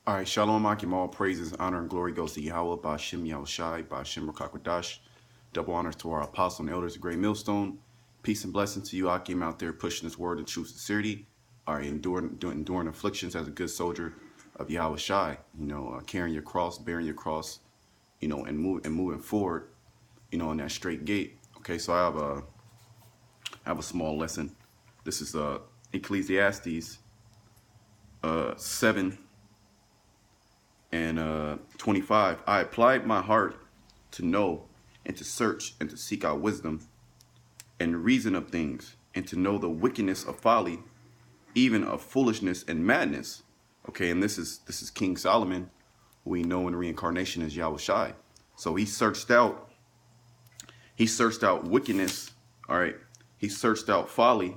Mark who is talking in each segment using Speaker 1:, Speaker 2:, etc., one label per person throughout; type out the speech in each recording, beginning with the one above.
Speaker 1: All right, Shalom Akim, all praises, honor, and glory goes to Yahweh, Ba'ashem Yahushai, Ba'ashem Rakakwadash. Double honors to our apostle and elders of Great Millstone. Peace and blessings to you, Akim, out there pushing this word in true sincerity. All right, enduring afflictions as a good soldier of Yahushai. Carrying your cross, bearing your cross, and moving forward, in that straight gate. Okay, so I have a small lesson. This is Ecclesiastes 7. And 25, I applied my heart to know and to search and to seek out wisdom and reason of things and to know the wickedness of folly, even of foolishness and madness. Okay, and this is King Solomon, who we know in reincarnation as Yahushai. So he searched out wickedness. All right, he searched out folly.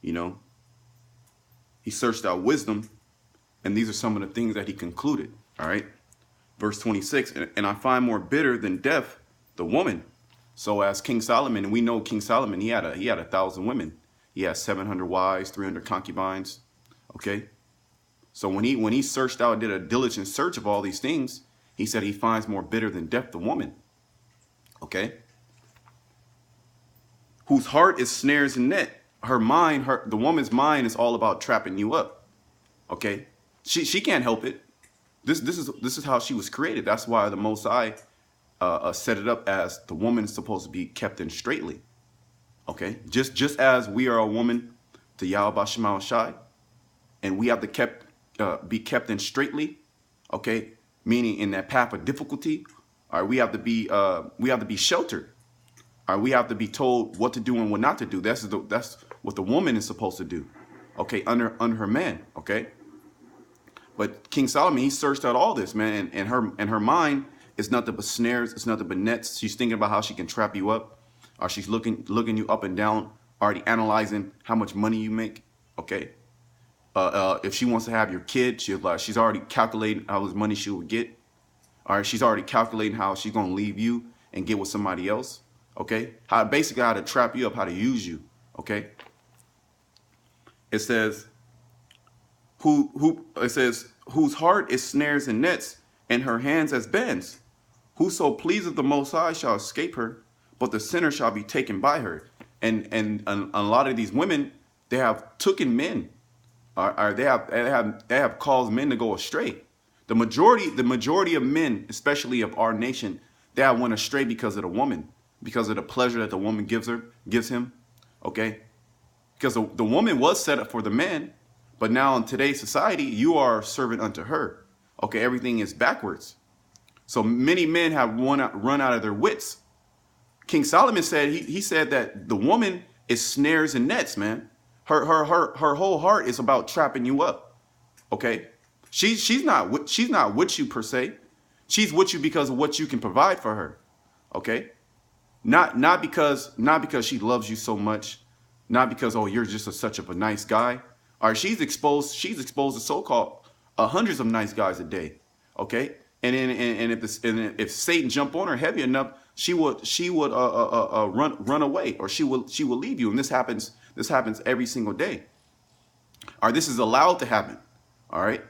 Speaker 1: He searched out wisdom, and these are some of the things that he concluded. All right, verse 26, and I find more bitter than death the woman. So as King Solomon, and we know King Solomon, he had 1,000 women. He had 700 wives, 300 concubines. Okay, so when he searched out, did a diligent search of all these things, he said he finds more bitter than death the woman. Okay, whose heart is snares and net. The woman's mind is all about trapping you up. Okay, she can't help it. This is how she was created. That's why the Most High set it up as the woman is supposed to be kept in straightly. Okay, just as we are a woman to Yahweh Shema Shai, and we have to be kept in straightly. Okay, meaning in that path of difficulty. All right, we have to be sheltered. All right, we have to be told what to do and what not to do. That's what the woman is supposed to do. Okay, under her man. Okay. But King Solomon, he searched out all this, man, and her mind is nothing but snares, it's nothing but nets. She's thinking about how she can trap you up, or she's looking you up and down, already analyzing how much money you make. Okay, if she wants to have your kid, she's already calculating how much money she will get. All right, she's already calculating how she's gonna leave you and get with somebody else. Okay, basically how to trap you up, how to use you. Okay, it says. It says, whose heart is snares and nets, and her hands as bands. Whoso pleaseth the Most High shall escape her, but the sinner shall be taken by her. And a lot of these women, they have taken men, or they have caused men to go astray. The majority of men, especially of our nation, they have went astray because of the woman, because of the pleasure that the woman gives him. Okay, because the woman was set up for the man. But now in today's society, you are a servant unto her. Okay, everything is backwards. So many men have run out of their wits. King Solomon said he said that the woman is snares and nets, man. Her whole heart is about trapping you up. Okay, she's not with you per se. She's with you because of what you can provide for her. Okay, not because she loves you so much, not because you're just such a nice guy. All right, she's exposed to so-called hundreds of nice guys a day. Okay, and if Satan jump on her heavy enough, she would run away, or she will leave you. And this happens every single day. All right, this is allowed to happen. All right,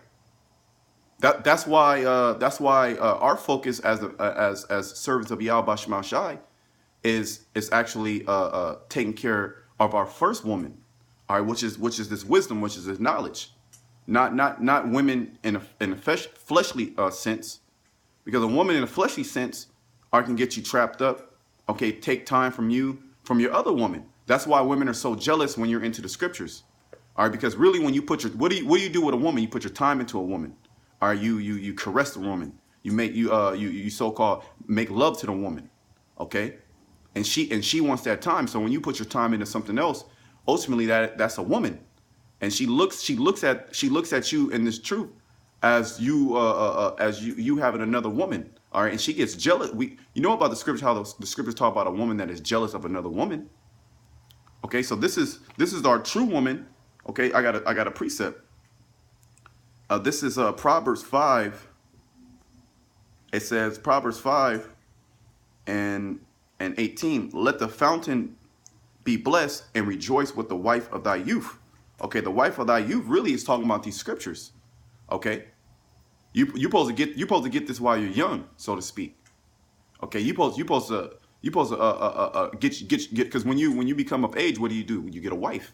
Speaker 1: that's why our focus as servants of Yahweh Shema Shai is actually taking care of our first woman. All right, which is this wisdom, which is this knowledge, not women in a fleshly sense, because a woman in a fleshly sense can get you trapped up. Okay, take time from your other woman. That's why women are so jealous when you're into the scriptures. All right, because really, when you put what do you do with a woman? You put your time into a woman. All right, you caress the woman. You so-called make love to the woman. Okay, and she wants that time. So when you put your time into something else, ultimately, that's a woman, and she looks at you in this truth as you having another woman. All right, and she gets jealous. You know about the scriptures, how the scriptures talk about a woman that is jealous of another woman. Okay, so this is our true woman. Okay, I got a precept. This is Proverbs 5. It says Proverbs 5 and 18. Let the fountain be blessed and rejoice with the wife of thy youth. Okay, the wife of thy youth really is talking about these scriptures. Okay, You supposed to get this while you're young, so to speak. Okay, you supposed to get because when you become of age, what do? You get a wife.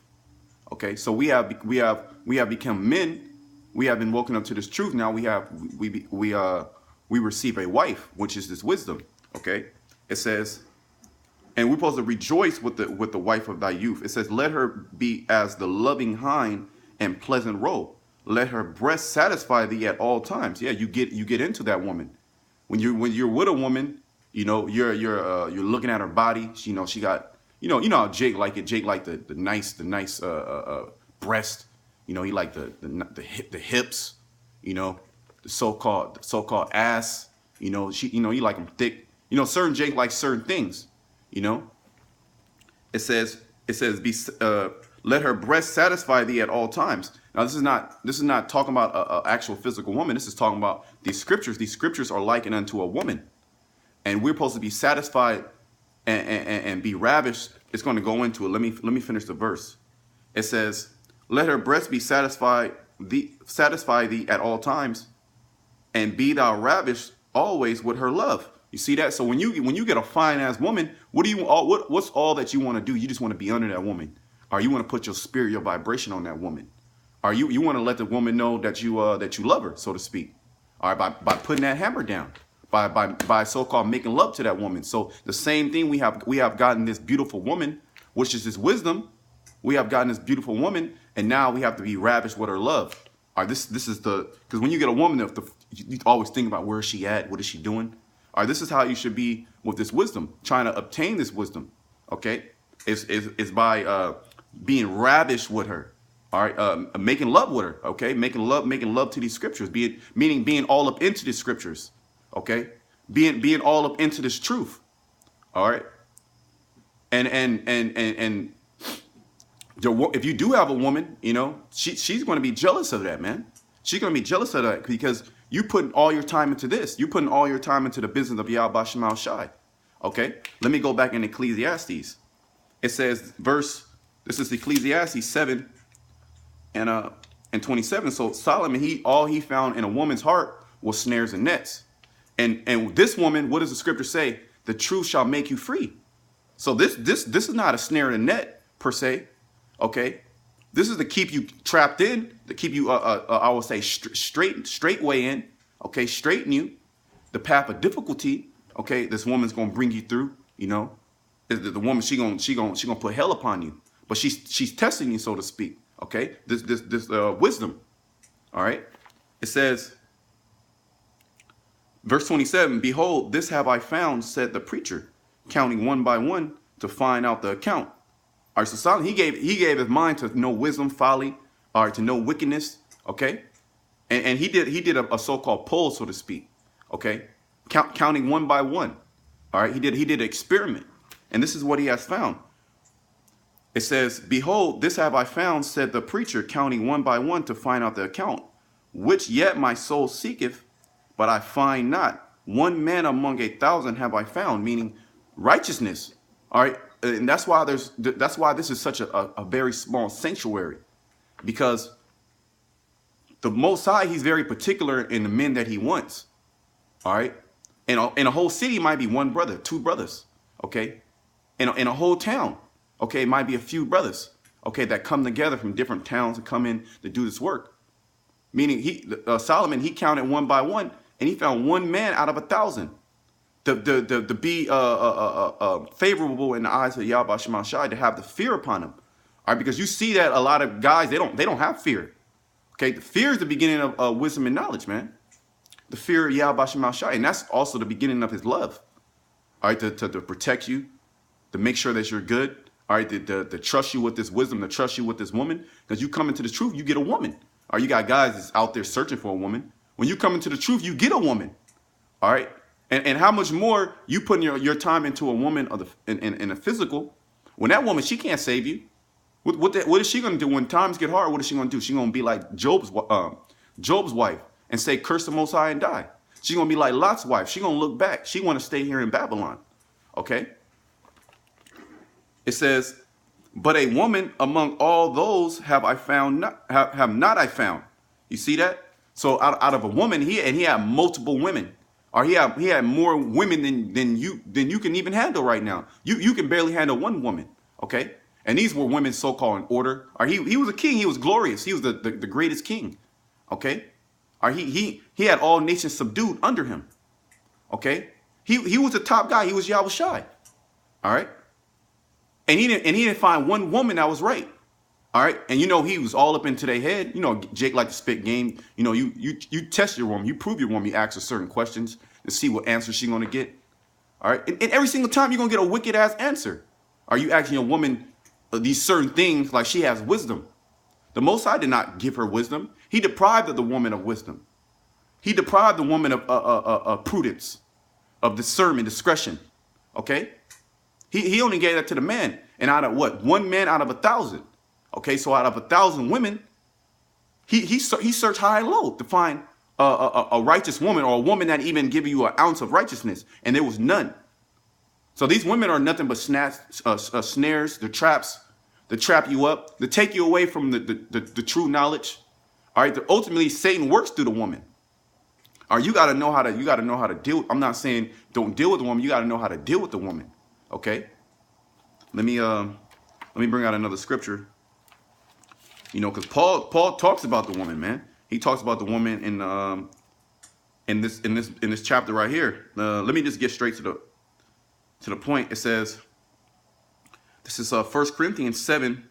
Speaker 1: Okay, so we have become men. We have been woken up to this truth. Now we receive a wife, which is this wisdom. Okay, it says, and we're supposed to rejoice with the wife of thy youth. It says, let her be as the loving hind and pleasant roe. Let her breast satisfy thee at all times. Yeah, you get into that woman. When you're with a woman, you're looking at her body. She got you know how Jake like it. Jake like the nice breast. He like the hips. The so-called ass. He like them thick. Certain Jake likes certain things. It says be let her breast satisfy thee at all times. Now this is not talking about an actual physical woman. This is talking about these scriptures. These scriptures are likened unto a woman, and we're supposed to be satisfied and be ravished. It's going to go into it. Let me finish the verse. It says, let her breast be satisfy thee at all times, and be thou ravished always with her love. You see that? So when you get a fine ass woman, what's all that you want to do? You just want to be under that woman, or you want to put your spirit, your vibration on that woman, or you want to let the woman know that you love her, so to speak. All right, by putting that hammer down, by so-called making love to that woman. So the same thing, we have gotten this beautiful woman, which is this wisdom. We have gotten this beautiful woman, and now we have to be ravished with her love. All right, this is because when you get a woman, you always think about where is she at, what is she doing. All right, this is how you should be with this wisdom, trying to obtain this wisdom. Okay, is by being ravished with her. All right, making love with her. Okay, making love to these scriptures, meaning being all up into these scriptures. Okay, being all up into this truth. All right, and if you do have a woman, she's going to be jealous of that, man. She's going to be jealous of that because you putting all your time into this. You putting all your time into the business of Yahweh Shemal Shai. Okay, let me go back in Ecclesiastes. It says this is Ecclesiastes 7 and 27. So Solomon, all he found in a woman's heart was snares and nets. And this woman, what does the scripture say? The truth shall make you free. So this is not a snare and a net per se. Okay, this is to keep you trapped in, to keep you, I will say, straight way in. Okay, straighten you, the path of difficulty. Okay, this woman's gonna bring you through. The woman she gonna put hell upon you, but she's testing you, so to speak. Okay, this wisdom. All right, it says, verse 27. Behold, this have I found, said the preacher, counting one by one to find out the account. All right, so Solomon, he gave his mind to know wisdom, folly, all right, to know wickedness, okay, and he did a so-called poll, so to speak, okay, counting one by one, all right, he did an experiment, and this is what he has found. It says, behold, this have I found, said the preacher, counting one by one to find out the account, which yet my soul seeketh, but I find not. One man among 1,000 have I found, meaning righteousness, all right. And that's why this is such a very small sanctuary, because the Most High, he's very particular in the men that he wants. All right, in a whole city might be one brother, two brothers. Okay, in a whole town, okay, it might be a few brothers. Okay, that come together from different towns and come in to do this work. Meaning Solomon, he counted one by one, and he found one man out of 1,000. To be favorable in the eyes of Yahweh Shemal Shai, to have the fear upon him. All right, because you see that a lot of guys, they don't have fear. Okay, the fear is the beginning of wisdom and knowledge, man. The fear of Yahweh Shemal Shai, and that's also the beginning of his love. All right, to protect you, to make sure that you're good. All right, to trust you with this wisdom, to trust you with this woman. Because you come into the truth, you get a woman. All right, you got guys that's out there searching for a woman. When you come into the truth, you get a woman. All right. And how much more you putting your time into a woman in a physical, when that woman, she can't save you. What is she going to do when times get hard? What is she going to do? She's going to be like Job's wife and say, curse the Most High and die. She's going to be like Lot's wife. She's going to look back. She want to stay here in Babylon. Okay. It says, but a woman among all those have I found not, have not I found. You see that? So out of a woman, he had multiple women, or he had more women than you can even handle right now. You can barely handle one woman, okay? And these were women so-called in order. Or he was a king. He was glorious. He was the greatest king, okay? Or he had all nations subdued under him, okay? He was the top guy. He was Yahweh Shai, all right? And he didn't find one woman that was right. All right. And he was all up into their head. Jake liked to spit game. You test your woman, you prove your woman, you ask her certain questions to see what answer she's gonna get. All right. And every single time you're gonna get a wicked ass answer. Are you asking a woman these certain things like she has wisdom? The Most High did not give her wisdom. He deprived the woman of wisdom. He deprived the woman of prudence, of discernment, discretion. Okay. He only gave that to the man. And out of what? One man out of 1,000. Okay, so out of 1,000 women, he searched high and low to find a righteous woman, or a woman that even give you an ounce of righteousness, and there was none. So these women are nothing but snares, the traps, to trap you up, to take you away from the true knowledge. All right, ultimately Satan works through the woman. All right, you got to know how to deal. I'm not saying don't deal with the woman. You got to know how to deal with the woman. Okay, let me bring out another scripture. Because Paul talks about the woman, man. He talks about the woman in this chapter right here. Let me just get straight to the point. It says, this is 1 Corinthians 7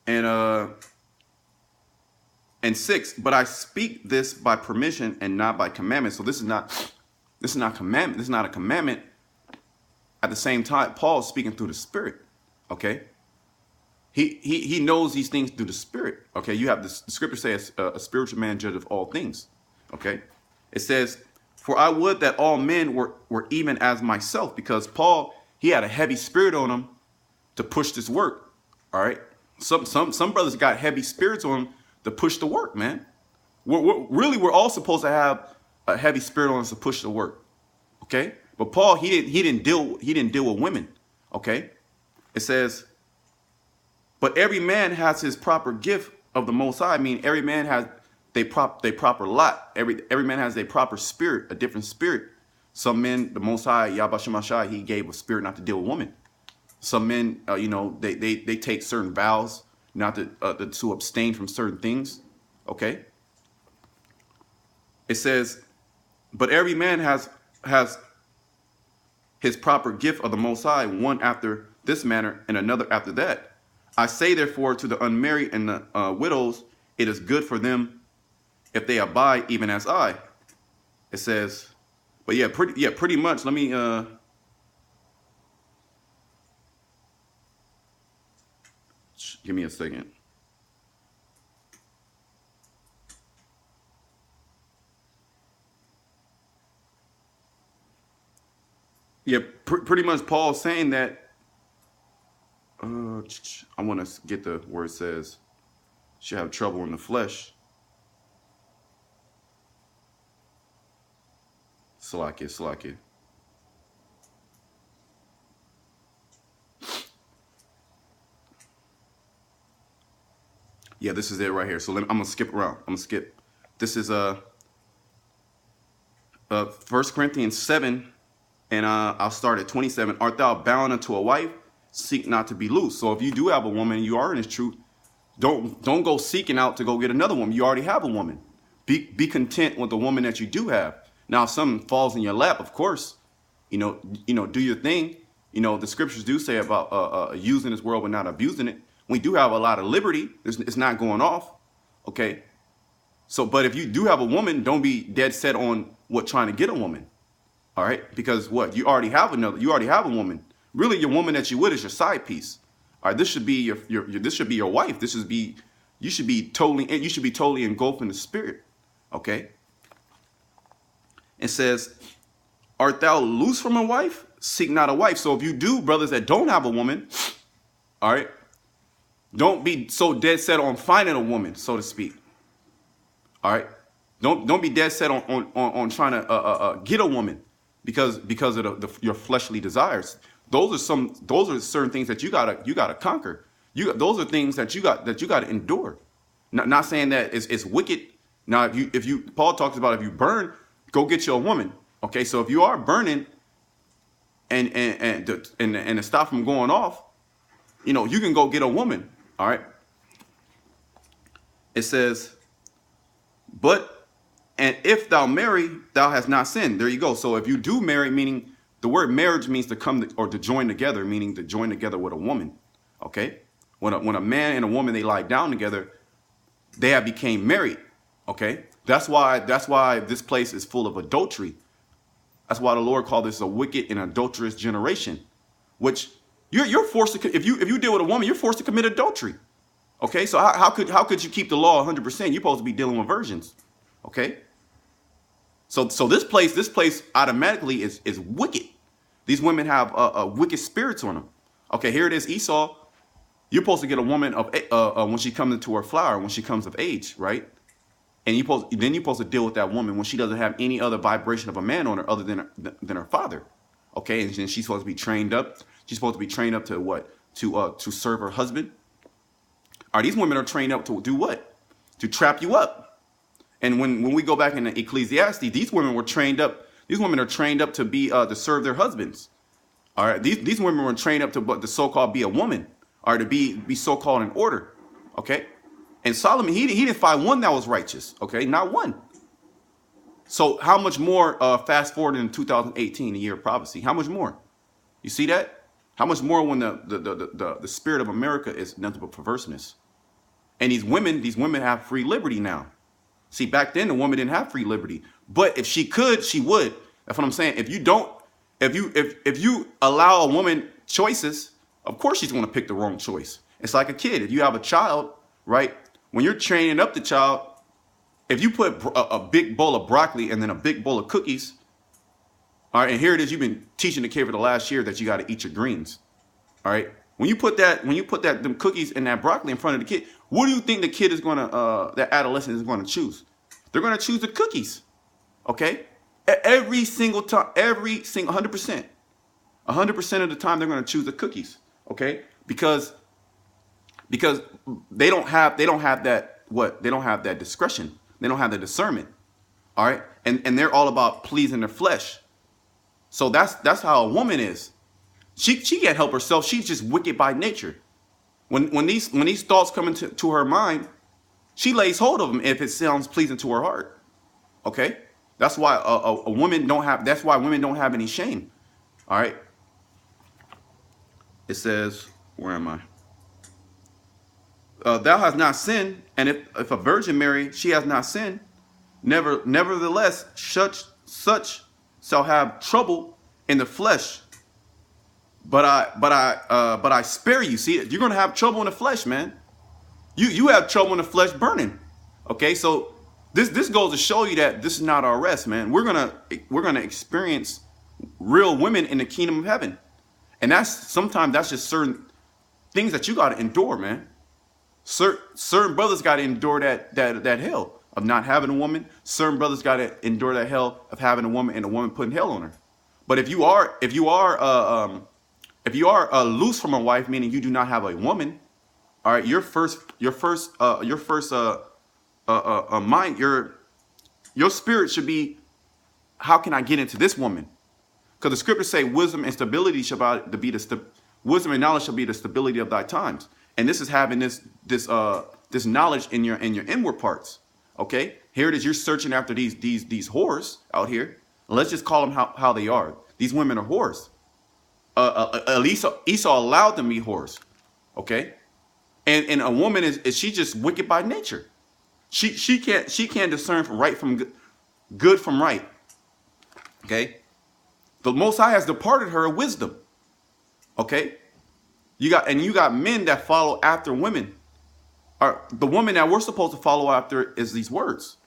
Speaker 1: and 6. But I speak this by permission and not by commandment. So this is not commandment. This is not a commandment. At the same time, Paul is speaking through the Spirit. Okay. He knows these things through the Spirit. Okay, you have the scripture says a spiritual man judge of all things. Okay, it says, for I would that all men were even as myself, because Paul, he had a heavy spirit on him to push this work. All right, some brothers got heavy spirits on them to push the work, man. We're all supposed to have a heavy spirit on us to push the work. Okay, but Paul, he didn't deal with women. Okay, it says, but every man has his proper gift of the Most High. I mean, every man has they proper lot. Every man has a proper spirit, a different spirit. Some men, the Most High, Yahweh Shai, he gave a spirit not to deal with women. Some men, they take certain vows not to abstain from certain things. Okay. It says, but every man has his proper gift of the Most High, one after this manner and another after that. I say, therefore, to the unmarried and the widows, it is good for them if they abide even as I. It says, but pretty much. Let me give me a second. Yeah, pretty much Paul's saying that. I want to get the where it says should have trouble in the flesh. Slack it. Yeah, this is it right here. So I'm gonna skip around. This is 1 Corinthians 7, and I'll start at 27. Art thou bound unto a wife? Seek not to be loose. So if you do have a woman, you are in this truth. Don't go seeking out to go get another woman. You already have a woman. Be content with the woman that you do have. Now, if something falls in your lap, of course, do your thing. The scriptures do say about using this world but not abusing it. We do have a lot of liberty. It's not going off. Okay. So, but if you do have a woman, don't be dead set on trying to get a woman. All right. Because you already have a woman. Really, your woman that you with is your side piece. All right, this should be this should be your wife. You should be totally engulfed in the Spirit. Okay. It says, art thou loose from a wife? Seek not a wife. So if you do, brothers that don't have a woman, all right, don't be so dead set on finding a woman, so to speak. All right, don't be dead set on trying to get a woman because of your fleshly desires. Those are certain things that you gotta conquer. Those are things that you got to endure. Not saying that it's wicked Now, Paul talks about if you burn, go get you a woman. Okay, so if you are burning and to stop from going off, you know, you can go get a woman. All right. It says, and if thou marry, thou hast not sinned. There you go. So if you do marry, meaning the word marriage means to come or to join together, meaning to join together with a woman. Okay. When a man and a woman, they lie down together, they have became married. Okay. That's why this place is full of adultery. That's why the Lord called this a wicked and adulterous generation, which you're forced to, if you deal with a woman, you're forced to commit adultery. Okay. So how could you keep the law 100%? You're supposed to be dealing with virgins. Okay. So this place automatically is wicked. These women have wicked spirits on them. Okay. Here it is. Esau, you're supposed to get a woman of when she comes into her flower, when she comes of age, right? And then you're supposed to deal with that woman when she doesn't have any other vibration of a man on her other than her father. Okay, and then she's supposed to be trained up. She's supposed to be trained up to what? To serve her husband. These women are trained up to do what? To trap you up. And when we go back into Ecclesiastes, these women were trained up. These women are trained up to be to serve their husbands. All right, these women were trained up to so-called be a woman, or to be so-called in order. Okay. And Solomon, he didn't find one that was righteous, okay? Not one. So how much more fast forward in 2018, the year of prophecy? How much more? You see that? How much more when the spirit of America is nothing but perverseness? And these women have free liberty now. See, back then the woman didn't have free liberty, but if she could, she would. That's what I'm saying. If you allow a woman choices, of course she's going to pick the wrong choice. It's like a kid. If you have a child, right? When you're training up the child, if you put a big bowl of broccoli and then a big bowl of cookies, all right, and here it is, you've been teaching the kid for the last year that you got to eat your greens, all right. When you put them cookies and that broccoli in front of the kid, what do you think the kid is that adolescent is going to choose? They're going to choose the cookies, okay? Every single time, 100%, 100% of the time, they're going to choose the cookies, okay? Because they don't have that discretion. They don't have the discernment. All right. And they're all about pleasing their flesh. So that's how a woman is. She can't help herself. She's just wicked by nature. When these thoughts come into her mind, she lays hold of them if it sounds pleasing to her heart. Okay. That's why that's why women don't have any shame. All right. It says, where am I? Thou hast not sinned, and if a virgin marry, she has not sinned. Nevertheless, such shall have trouble in the flesh. But I spare you. See, you're gonna have trouble in the flesh, man. You have trouble in the flesh burning. Okay, so this goes to show you that this is not our rest, man. We're gonna experience real women in the kingdom of heaven, and sometimes that's just certain things that you got to endure, man. Certain brothers got to endure that hell of not having a woman. Certain brothers got to endure that hell of having a woman and a woman putting hell on her. But if you are loose from a wife, meaning you do not have a woman, all right, your first mind, your spirit should be, how can I get into this woman? Because the scriptures say wisdom and stability wisdom and knowledge shall be the stability of thy times. And this is having this knowledge in your inward parts. Okay, here it is. You're searching after these whores out here. Let's just call them how they are. These women are whores. Esau allowed them to be whores. Okay, and a woman is she just wicked by nature. She can't discern from good from right. Okay, the Most High has departed her of wisdom. Okay. You got men that follow after women. The woman that we're supposed to follow after is these words.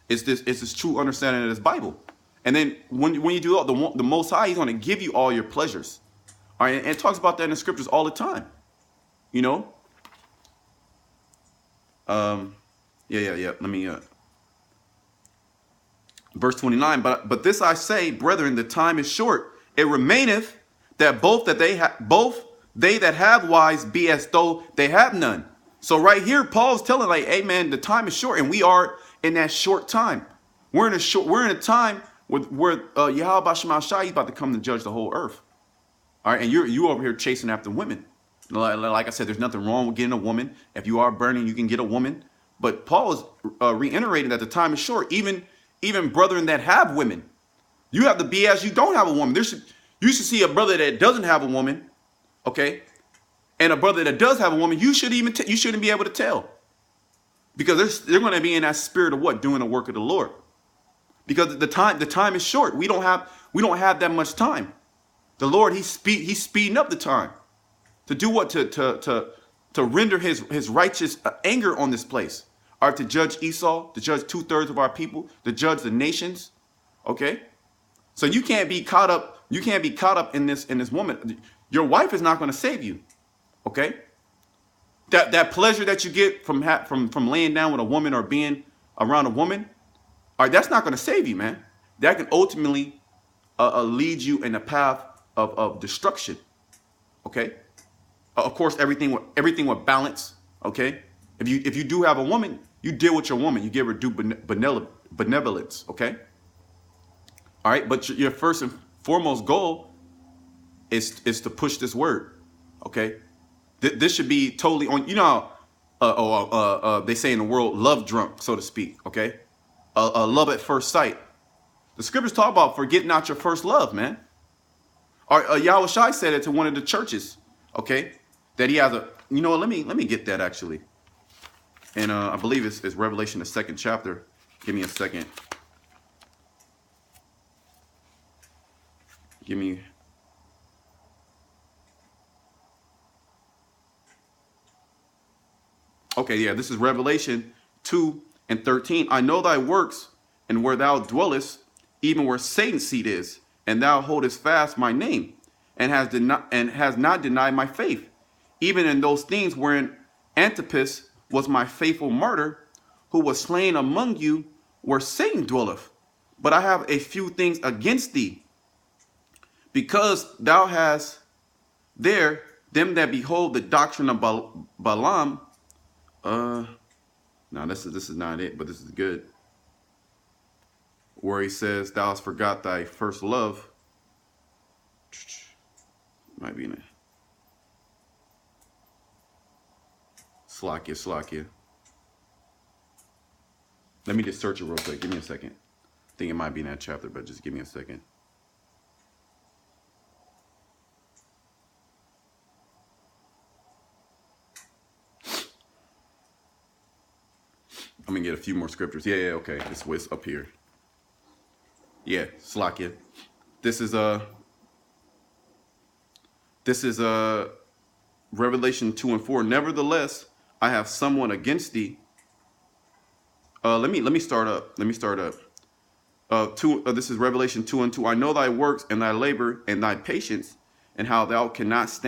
Speaker 1: It's this true understanding of this Bible. And then when you do the Most High, He's going to give you all your pleasures. All right, and it talks about that in the scriptures all the time. You know. Yeah. Let me. Verse 29. But this I say, brethren, the time is short. It remaineth that they that have wives be as though they have none. So right here, Paul's telling, like, hey man, the time is short, and we are in that short time. We're in a time where Yahweh Shema Shai is about to come to judge the whole earth. All right, and you over here chasing after women. Like I said, there's nothing wrong with getting a woman. If you are burning, you can get a woman. But Paul is reiterating that the time is short. Even brethren that have women, you have to be as you don't have a woman. You should see a brother that doesn't have a woman, okay, and a brother that does have a woman. You shouldn't be able to tell, because they're going to be in that spirit of what, doing the work of the Lord. Because the time is short. We don't have that much time. The Lord, he's speeding up the time to do what, to render his righteous anger on this place, or to judge Esau, to judge 2/3 of our people, to judge the nations. Okay, so you can't be caught up. You can't be caught up in this woman. Your wife is not going to save you. Okay, that pleasure that you get from laying down with a woman or being around a woman, all right, that's not going to save you, man. That can ultimately lead you in a path of destruction. Okay. Of course, everything with balance. Okay. If you do have a woman, you deal with your woman. You give her due benevolence. Okay. All right. But your first and foremost goal is to push this word. Okay. This should be totally on. You know, they say in the world, love drunk, so to speak. Okay. Love at first sight. The scriptures talk about forget not your first love, man. Or Yahweh Shai said it to one of the churches. Okay. That he has a, you know what, let me get that actually. And I believe it's Revelation, the 2nd chapter. Give me a second. Okay, yeah, this is Revelation 2:13. I know thy works, and where thou dwellest, even where Satan's seat is, and thou holdest fast my name, and has not denied my faith, even in those things wherein Antipas was my faithful martyr, who was slain among you where Satan dwelleth. But I have a few things against thee, because thou hast there them that behold the doctrine of Balaam. Now this is not it, but this is good. Where he says, thou hast forgot thy first love. Might be in it. Slakia. Let me just search it real quick. Give me a second. I think it might be in that chapter, but just give me a second. I'm gonna get a few more scriptures. Yeah, okay. It's up here. Yeah, Slakia. This is Revelation 2:4. Nevertheless, I have someone against thee. Let me start up. This is Revelation 2:2. I know thy works and thy labor and thy patience, and how thou canst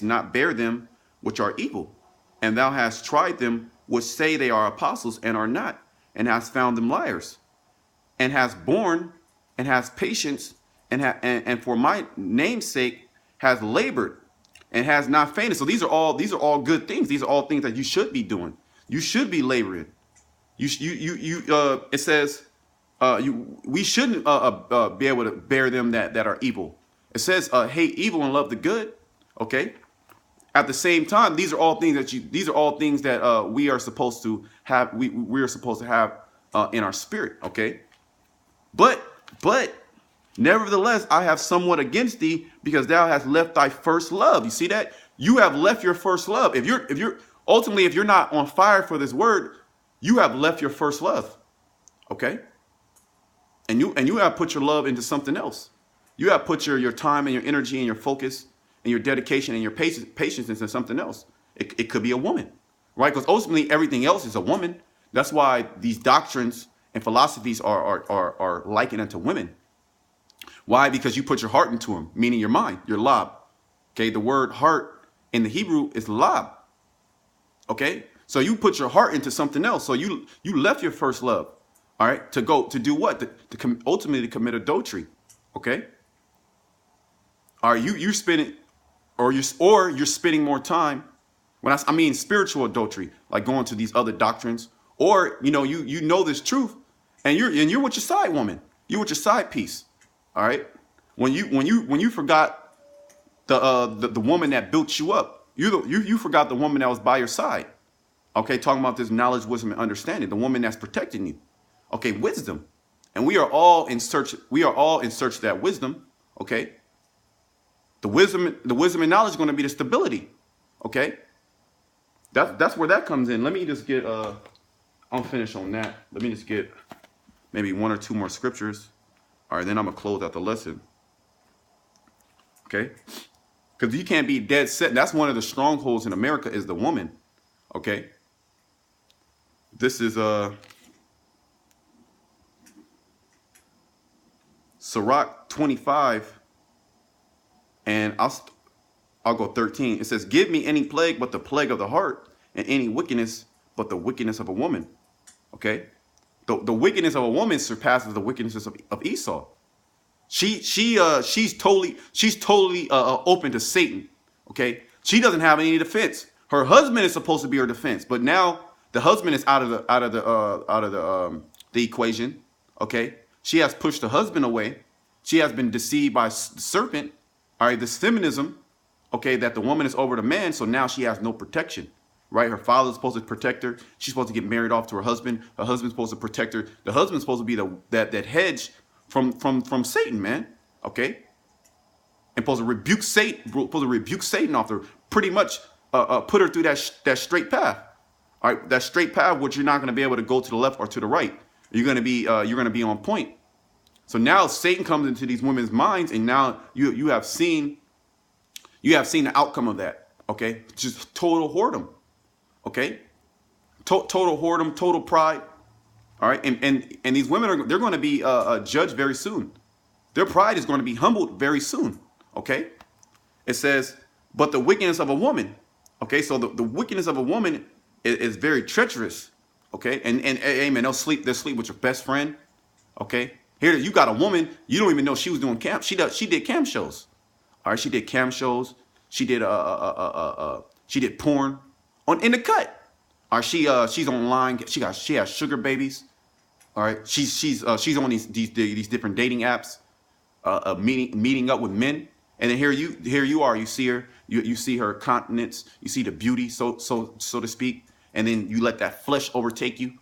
Speaker 1: not bear them which are evil, and thou hast tried them which say they are apostles and are not, and hast found them liars, and hast borne and hast patience, and for my name's sake has labored and has not fainted. So these are all good things. These are all things that you should be doing. You should be laboring. It says we shouldn't be able to bear them that are evil. It says hate evil and love the good. Okay. At the same time, these are all things that we are supposed to have. We are supposed to have in our spirit. Okay. But nevertheless, I have somewhat against thee, because thou hast left thy first love. You see that? You have left your first love. If you're not on fire for this word, you have left your first love. Okay? And you have put your love into something else. You have put your time and your energy and your focus and your dedication and your patience into something else. It could be a woman, right? Because ultimately everything else is a woman. That's why these doctrines and philosophies are likened unto women. Why? Because you put your heart into them, meaning your mind, your lab. Okay, the word heart in the Hebrew is lab. Okay, so you put your heart into something else. So you left your first love. All right, to do what? Ultimately to commit adultery. Okay. Are you're spending, or you're spending more time? When I mean spiritual adultery, like going to these other doctrines, Or you know this truth, and you're with your side woman, you're with your side piece. All right, when you forgot the woman that built you up, you forgot the woman that was by your side. Okay, talking about this knowledge, wisdom, and understanding, the woman that's protecting you. Okay, wisdom, and we are all in search. We are all in search of that wisdom. Okay, the wisdom and knowledge is going to be the stability. Okay, that's where that comes in. Let me just get I'm finished on that. Let me just get maybe one or two more scriptures. All right, then I'm gonna close out the lesson. Okay, because you can't be dead set. That's one of the strongholds in America is the woman. Okay, this is Sirach 25, and I'll go 13. It says, "Give me any plague but the plague of the heart, and any wickedness but the wickedness of a woman." Okay, the wickedness of a woman surpasses the wickedness of Esau. She's totally open to Satan. Okay, she doesn't have any defense. Her husband is supposed to be her defense, but now the husband is out of the equation. Okay, she has pushed the husband away. She has been deceived by the serpent. All right, this feminism. Okay, that the woman is over the man, so now she has no protection. Right, her father's supposed to protect her. She's supposed to get married off to her husband. Her husband's supposed to protect her. The husband's supposed to be that hedge from Satan, man. Okay, and supposed to rebuke Satan off her. Pretty much put her through that straight path. All right, that straight path, which you're not going to be able to go to the left or to the right. You're going to be on point. So now Satan comes into these women's minds, and now you have seen the outcome of that. Okay, just total whoredom. Okay, total whoredom, total pride. All right, and these women they're going to be judged very soon. Their pride is going to be humbled very soon. Okay, it says, but the wickedness of a woman. Okay, so the wickedness of a woman is very treacherous. Okay, and amen. They'll sleep with your best friend. Okay, here you got a woman you don't even know she was doing camp. She did cam shows. All right, she did cam shows. She did porn in the cut. All right, she's online. She has sugar babies. All right, she's on these different dating apps, meeting up with men. And then here you are. You see her. You see her continence. You see the beauty, so to speak. And then you let that flesh overtake you.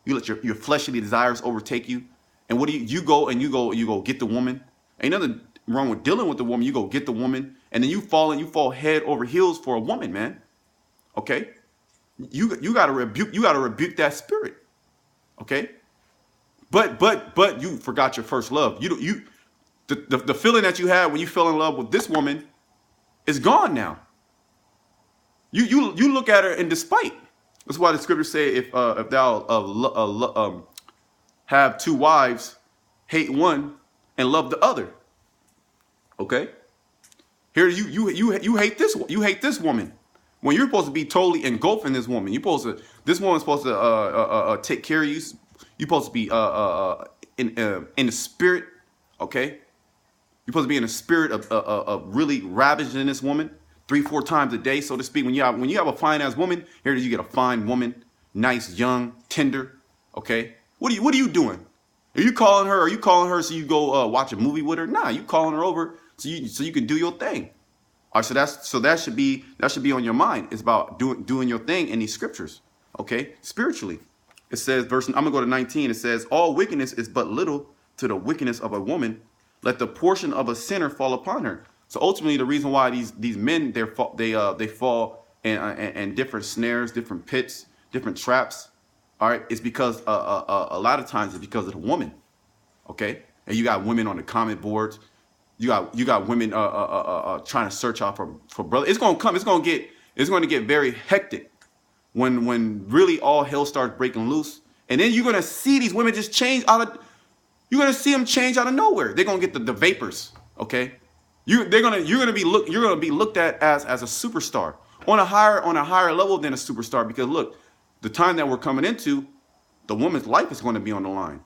Speaker 1: You let your fleshly desires overtake you. And what do you go get the woman? Ain't nothing wrong with dealing with the woman. You go get the woman, and then you fall head over heels for a woman, man. Okay, you gotta rebuke that spirit. Okay, but you forgot your first love. The feeling that you had when you fell in love with this woman is gone now. You look at her in despite. That's why the scriptures say if thou have two wives, hate one and love the other. Okay, here you hate this woman when you're supposed to be totally engulfing this woman. This woman's supposed to take care of you. You're supposed to be in the spirit. Okay, you're supposed to be in the spirit of really ravaging this woman 3-4 times a day, so to speak. When you have a fine ass woman, here you get a fine woman, nice, young, tender. Okay, what are you doing? Are you calling her so you go watch a movie with her? Nah, you calling her over so you can do your thing. All right, so that should be on your mind. It's about doing your thing in these scriptures. Okay, spiritually, it says I'm gonna go to 19. It says, "All wickedness is but little to the wickedness of a woman. Let the portion of a sinner fall upon her." So ultimately, the reason why these men they fall in different snares, different pits, different traps. All right, it's because a lot of times it's because of the woman. Okay, and you got women on the comment boards. You got women trying to search out for brother. It's gonna come. It's going to get very hectic when really all hell starts breaking loose, and then you're gonna see these women just change out of. You're gonna see them change out of nowhere. They're gonna get the vapors. Okay, you're gonna be looked at as a superstar on a higher level than a superstar, because look, the time that we're coming into, the woman's life is going to be on the line.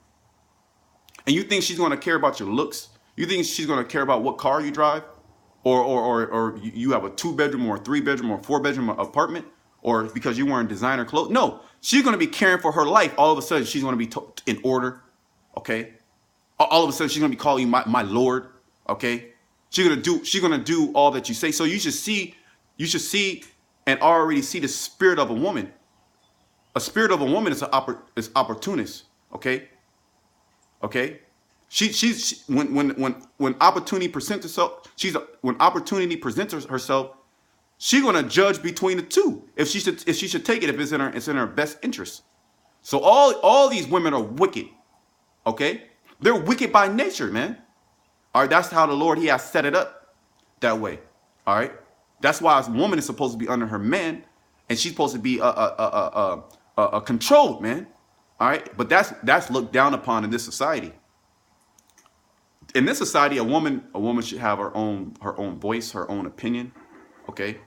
Speaker 1: And you think she's going to care about your looks? You think she's going to care about what car you drive? Or you have a 2-bedroom or a 3-bedroom or 4-bedroom apartment? Or because you're wearing designer clothes? No, She's going to be caring for her life. All of a sudden, she's going to be in order. Okay. All of a sudden, she's going to be calling you my Lord. Okay. She's going to do all that you say. So you should see and already see the spirit of a woman. A spirit of a woman is opportunist. Okay. Okay. When opportunity presents herself, when opportunity presents herself, she's gonna judge between the two if she should take it, if it's in her best interest. So all these women are wicked. Okay, they're wicked by nature, man. All right, that's how the Lord, he has set it up that way. All right, that's why a woman is supposed to be under her man, and she's supposed to be controlled, man. All right, but that's looked down upon in this society. In this society, a woman should have her own voice, her own opinion. Okay,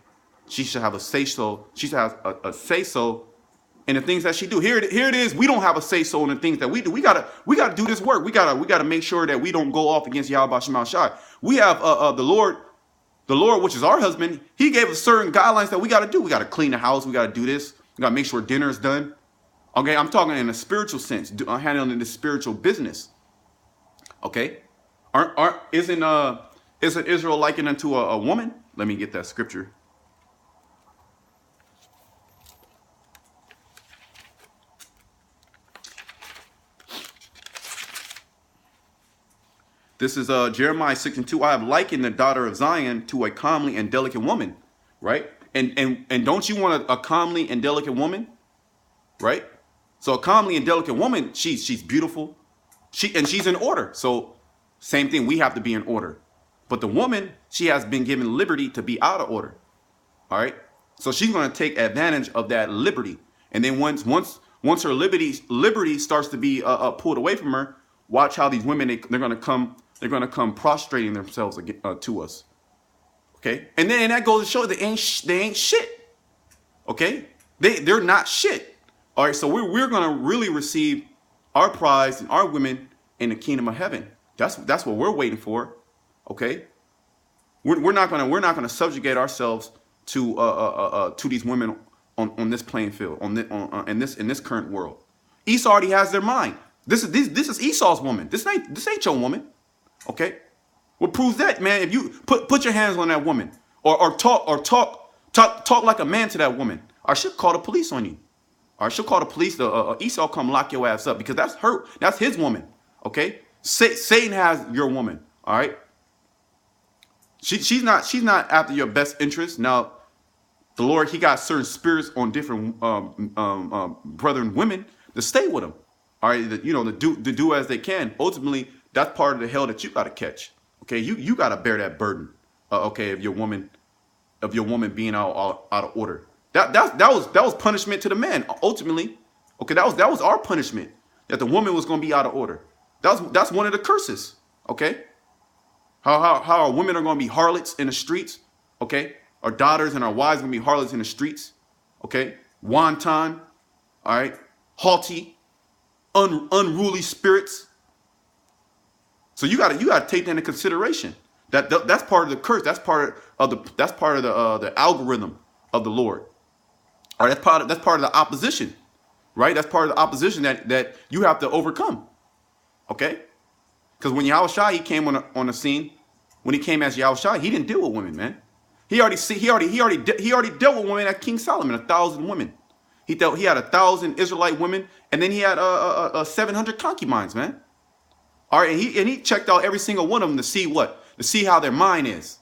Speaker 1: she should have a say so. She should have a say so in the things that she do. Here it is. We don't have a say so in the things that we do. We gotta do this work. We gotta make sure that we don't go off against Yahweh Shema Shai. We have the Lord, which is our husband. He gave us certain guidelines that we gotta do. We gotta clean the house. We gotta do this. We gotta make sure dinner is done. Okay, I'm talking in a spiritual sense, handling this spiritual business. Okay. Isn't Israel likened unto a woman? Let me get that scripture. This is Jeremiah 6:2. I have likened the daughter of Zion to a comely and delicate woman, right? And don't you want a comely and delicate woman, right? So a comely and delicate woman, she's beautiful, she's in order. So same thing, we have to be in order. But the woman, she has been given liberty to be out of order. All right. So she's going to take advantage of that liberty. And then once her liberty starts to be pulled away from her, watch how these women, they're going to come prostrating themselves to us. Okay. And then that goes to show they ain't shit. Okay. They're not shit. All right. So we're going to really receive our prize and our women in the kingdom of heaven. That's what we're waiting for. Okay, we're not gonna subjugate ourselves to these women on this playing field, in this current world. Esau already has their mind. This is Esau's woman. This ain't your woman. Okay, what proves that, man? If you put your hands on that woman, or talk like a man to that woman, or she'll call the police on you, or she'll call the police. Esau come lock your ass up because that's his woman. Okay. Satan has your woman, all right? She's not after your best interest. Now, the Lord, he got certain spirits on different brethren women to stay with him, all right? To do as they can. Ultimately, that's part of the hell that you got to catch. Okay, you got to bear that burden. Okay, of your woman being out of order. That was punishment to the man. Ultimately, okay, that was our punishment, that the woman was going to be out of order. That's one of the curses, okay? How our women are going to be harlots in the streets, okay? Our daughters and our wives are going to be harlots in the streets, okay? Wanton, all right? Haughty, unruly spirits. So you got to take that into consideration. That's part of the curse. That's part of the algorithm of the Lord. All right, that's part of the opposition, right? That's part of the opposition that you have to overcome. Okay, because when Yahushua, he came on the scene, when he came as Yahushua, he didn't deal with women, man. He already dealt with women at King Solomon, 1,000 women. He had 1,000 Israelite women, and then he had 700 concubines, man. All right, and he checked out every single one of them to see how their mind is.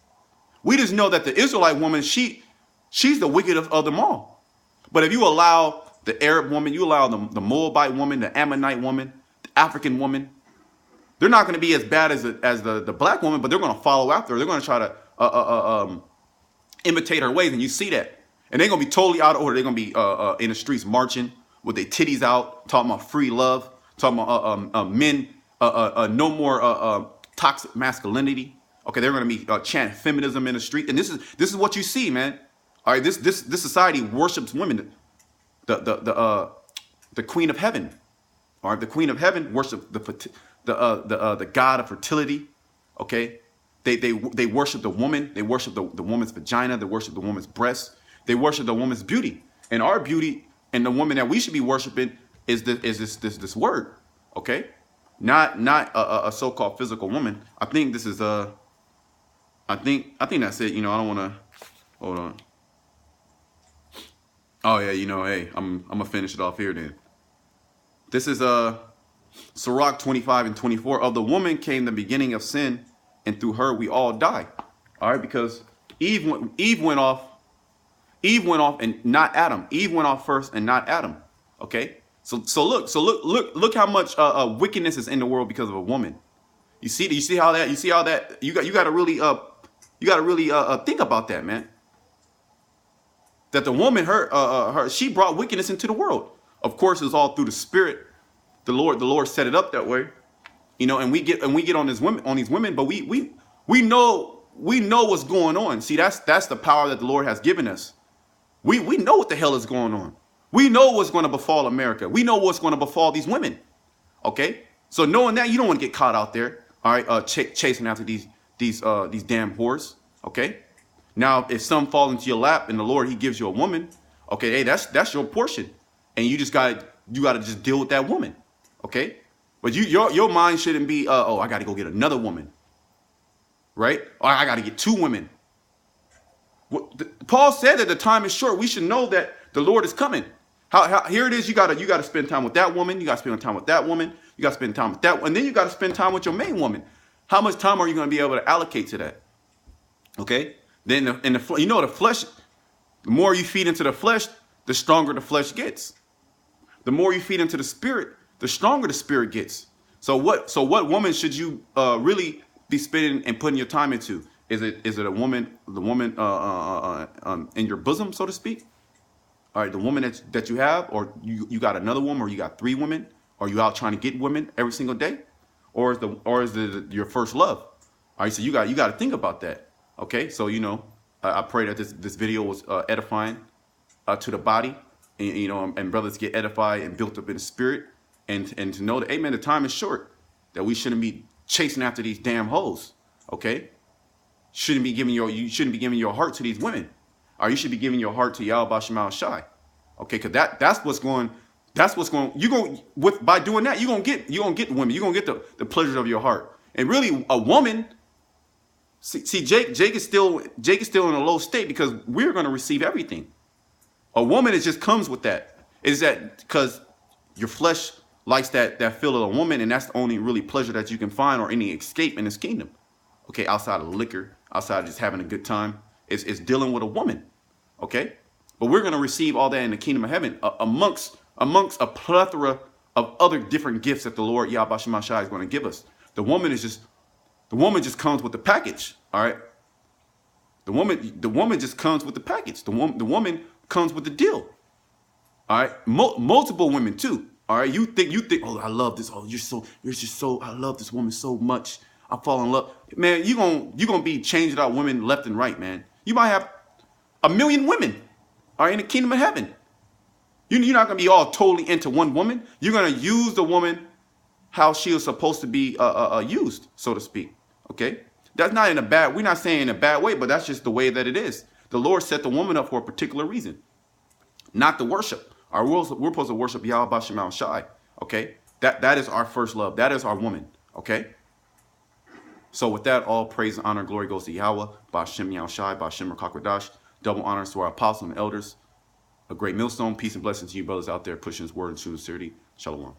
Speaker 1: We just know that the Israelite woman, she's the wicked of them all. But if you allow the Arab woman, you allow the Moabite woman, the Ammonite woman, the African woman, they're not going to be as bad as the black woman, but they're going to follow after her. They're going to try to imitate her ways, and you see that. And they're going to be totally out of order. They're going to be in the streets marching with their titties out, talking about free love, talking about men, no more toxic masculinity. Okay, they're going to be chanting feminism in the street. And this is what you see, man. All right, this society worships women. The Queen of Heaven. All right, the Queen of Heaven worships the God of fertility. Okay, they worship the woman. They worship the woman's vagina. They worship the woman's breast. They worship the woman's beauty. And our beauty And the woman that we should be worshiping is this word, okay? Not a so-called physical woman. I think this is I think that's it. You know, I don't want to hold on. Oh yeah, you know, hey, I'm gonna finish it off here then. This is Sirach 25:24. Of the woman came the beginning of sin, and through her we all die. All right, because Eve went off and not Adam. Eve went off first and not Adam. Okay, so look how much wickedness is in the world because of a woman. You see how that you got to really think about that, man. That the woman she brought wickedness into the world. Of course, it's all through the Spirit. The Lord set it up that way, you know. And we get on these women, but we know what's going on. See, that's the power that the Lord has given us. We know what the hell is going on. We know what's going to befall America. We know what's going to befall these women. Okay, so knowing that, you don't want to get caught out there, all right, chasing after these damn whores. Okay. Now, if some fall into your lap and the Lord, he gives you a woman, okay, hey, that's your portion. And you gotta just deal with that woman. Okay? But your mind shouldn't be, oh, I gotta go get another woman. Right? Or I gotta get two women. Paul said that the time is short. We should know that the Lord is coming. Here it is, you gotta spend time with that woman, you gotta spend time with that woman, you gotta spend time with that one, and then you gotta spend time with your main woman. How much time are you gonna be able to allocate to that? Okay? Then the flesh, the more you feed into the flesh, the stronger the flesh gets. The more you feed into the spirit, the stronger the spirit gets. So what woman should you really be spending and putting your time into? Is it the woman in your bosom, so to speak? All right, the woman that you have, or you got another woman, or you got three women, or you out trying to get women every single day, or is your first love? All right, so you got to think about that. Okay, so I pray that this video was edifying to the body, and and brothers get edified and built up in the spirit, and to know that, amen, the time is short, that we shouldn't be chasing after these damn hoes. Okay, you shouldn't be giving your heart to these women, or you should be giving your heart to Yahweh Shemal Shai. Okay, because that's what's going. By doing that, you're gonna get women. You're gonna get the pleasure of your heart, and really a woman. See, Jake is still in a low state because we're going to receive everything. A woman, it just comes with that. Is that because your flesh likes that feel of a woman, and that's the only really pleasure that you can find, or any escape in this kingdom. Okay, outside of liquor, outside of just having a good time, it's dealing with a woman. Okay, but we're going to receive all that in the kingdom of heaven amongst a plethora of other different gifts that the Lord Yahweh Shema Shai is going to give us. The woman just comes with the package, all right? The woman just comes with the package. The woman comes with the deal, all right? Multiple women too, all right? You think, oh, I love this. Oh, you're just so, I love this woman so much. I fall in love, man. You gonna be changing out women left and right, man. You might have 1 million women, all right, in the kingdom of heaven. You're not gonna be all totally into one woman. You're gonna use the woman how she is supposed to be used, so to speak. Okay, that's not in a bad. We're not saying in a bad way, but that's just the way that it is. The Lord set the woman up for a particular reason, not to worship. We're supposed to worship Yahweh Shemal Shai. Okay, that is our first love. That is our woman. Okay. So with that, all praise and honor and glory goes to Yahweh, Ba'Shem Yahweh Shai, Ba'Shem Rakakwadash. Double honors to our apostles and elders. A great millstone. Peace and blessings to you brothers out there pushing his word in true sincerity. Shalom.